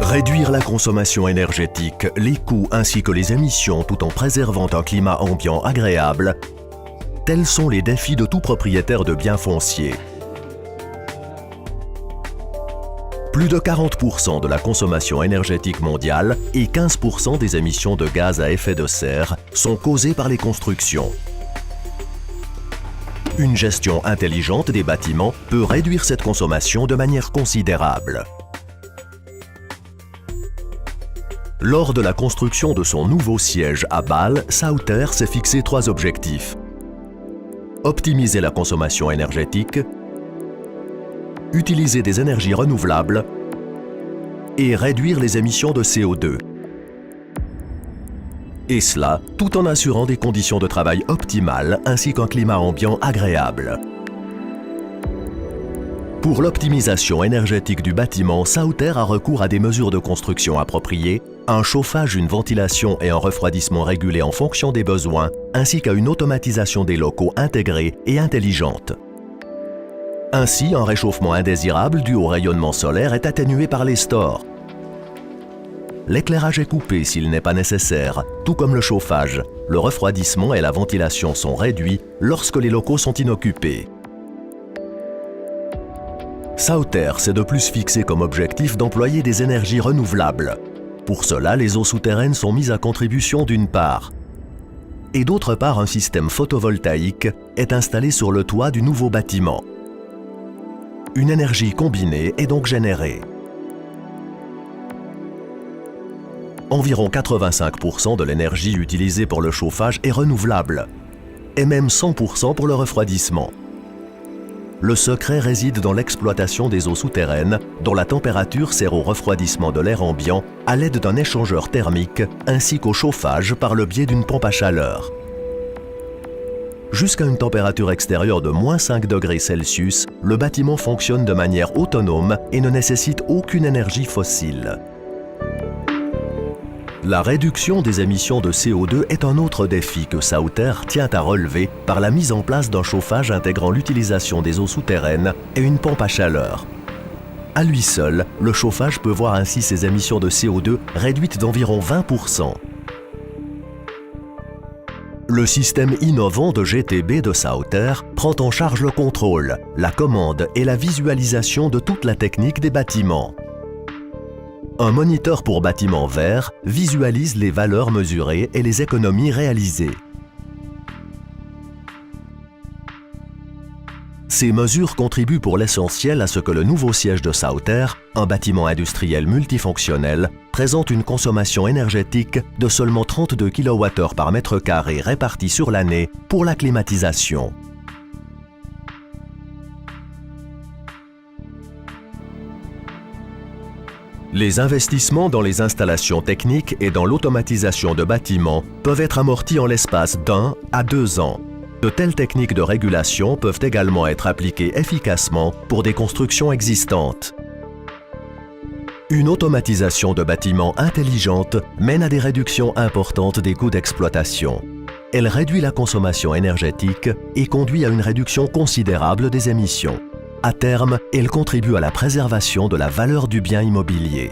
Réduire la consommation énergétique, les coûts ainsi que les émissions tout en préservant un climat ambiant agréable, tels sont les défis de tout propriétaire de biens fonciers. Plus de 40% de la consommation énergétique mondiale et 15% des émissions de gaz à effet de serre sont causées par les constructions. Une gestion intelligente des bâtiments peut réduire cette consommation de manière considérable. Lors de la construction de son nouveau siège à Bâle, Sauter s'est fixé 3 objectifs. Optimiser la consommation énergétique, utiliser des énergies renouvelables et réduire les émissions de CO2. Et cela tout en assurant des conditions de travail optimales ainsi qu'un climat ambiant agréable. Pour l'optimisation énergétique du bâtiment, Sauter a recours à des mesures de construction appropriées, un chauffage, une ventilation et un refroidissement régulés en fonction des besoins, ainsi qu'à une automatisation des locaux intégrée et intelligente. Ainsi, un réchauffement indésirable dû au rayonnement solaire est atténué par les stores. L'éclairage est coupé s'il n'est pas nécessaire, tout comme le chauffage. Le refroidissement et la ventilation sont réduits lorsque les locaux sont inoccupés. Sauter s'est de plus fixé comme objectif d'employer des énergies renouvelables. Pour cela, les eaux souterraines sont mises à contribution d'une part. Et d'autre part, un système photovoltaïque est installé sur le toit du nouveau bâtiment. Une énergie combinée est donc générée. Environ 85% de l'énergie utilisée pour le chauffage est renouvelable, et même 100% pour le refroidissement. Le secret réside dans l'exploitation des eaux souterraines, dont la température sert au refroidissement de l'air ambiant à l'aide d'un échangeur thermique ainsi qu'au chauffage par le biais d'une pompe à chaleur. Jusqu'à une température extérieure de -5 degrés Celsius, le bâtiment fonctionne de manière autonome et ne nécessite aucune énergie fossile. La réduction des émissions de CO2 est un autre défi que Sauter tient à relever par la mise en place d'un chauffage intégrant l'utilisation des eaux souterraines et une pompe à chaleur. À lui seul, le chauffage peut voir ainsi ses émissions de CO2 réduites d'environ 20%. Le système innovant de GTB de Sauter prend en charge le contrôle, la commande et la visualisation de toute la technique des bâtiments. Un moniteur pour bâtiment vert visualise les valeurs mesurées et les économies réalisées. Ces mesures contribuent pour l'essentiel à ce que le nouveau siège de Sauter, un bâtiment industriel multifonctionnel, présente une consommation énergétique de seulement 32 kWh par mètre carré répartis sur l'année pour la climatisation. Les investissements dans les installations techniques et dans l'automatisation de bâtiments peuvent être amortis en l'espace d'1 à 2 ans. De telles techniques de régulation peuvent également être appliquées efficacement pour des constructions existantes. Une automatisation de bâtiments intelligente mène à des réductions importantes des coûts d'exploitation. Elle réduit la consommation énergétique et conduit à une réduction considérable des émissions. À terme, elle contribue à la préservation de la valeur du bien immobilier.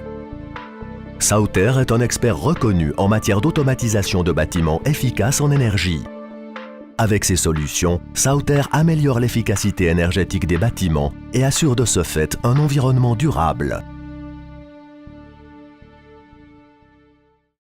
Sauter est un expert reconnu en matière d'automatisation de bâtiments efficaces en énergie. Avec ces solutions, Sauter améliore l'efficacité énergétique des bâtiments et assure de ce fait un environnement durable.